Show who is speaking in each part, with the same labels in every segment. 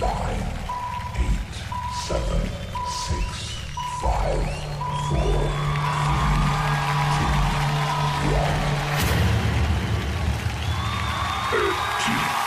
Speaker 1: 9, 8, 7, 6, 5, 4, 3, 2, 1.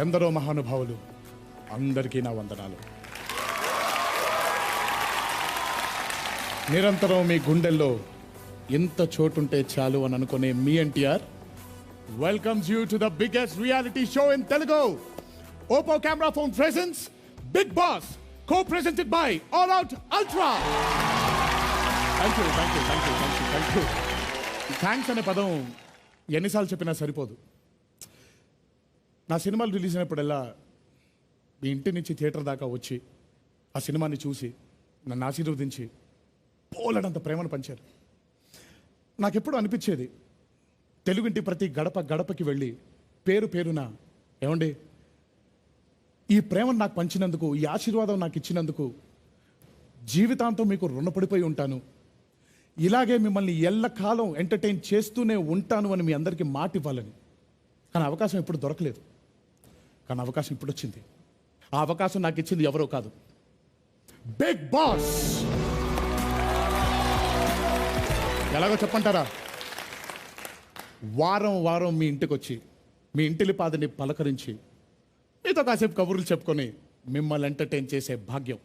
Speaker 2: ఎందరో మహానుభావులు, అందరికీ నా వందనాలు. నిరంతరం మీ గుండెల్లో ఎంత చోటుంటే చాలు అని అనుకునే మీ NTR welcomes you to the biggest reality show in Telugu. Oppo camera phone presents big boss, co-presented by all out ultra. Thank you. Thanks అనే పదం ఎన్నిసార్లు చెప్పినా సరిపోదు. నా సినిమాలు రిలీజ్ అయినప్పుడల్లా మీ ఇంటి నుంచి థియేటర్ దాకా వచ్చి ఆ సినిమాని చూసి నన్ను ఆశీర్వదించి పోలడంత ప్రేమను పంచారు. నాకెప్పుడు అనిపించేది, తెలుగింటి ప్రతి గడపకి వెళ్ళి పేరున ఏమండి, ఈ ప్రేమను నాకు పంచినందుకు, ఈ ఆశీర్వాదం నాకు ఇచ్చినందుకు జీవితాంతం మీకు రుణపడిపోయి ఉంటాను, ఇలాగే మిమ్మల్ని ఎల్లకాలం ఎంటర్టైన్ చేస్తూనే ఉంటాను అని మీ అందరికీ మాట ఇవ్వాలని. కానీ అవకాశం ఎప్పుడు దొరకలేదు. కానీ అవకాశం ఇప్పుడు వచ్చింది. ఆ అవకాశం నాకు ఇచ్చింది ఎవరో కాదు, బిగ్ బాస్. ఎలాగో చెప్పంటారా? వారం మీ ఇంటికి వచ్చి మీ ఇంటిలిపాదిని పలకరించి మీతో కాసేపు కబుర్లు చెప్పుకొని మిమ్మల్ని ఎంటర్టైన్ చేసే భాగ్యం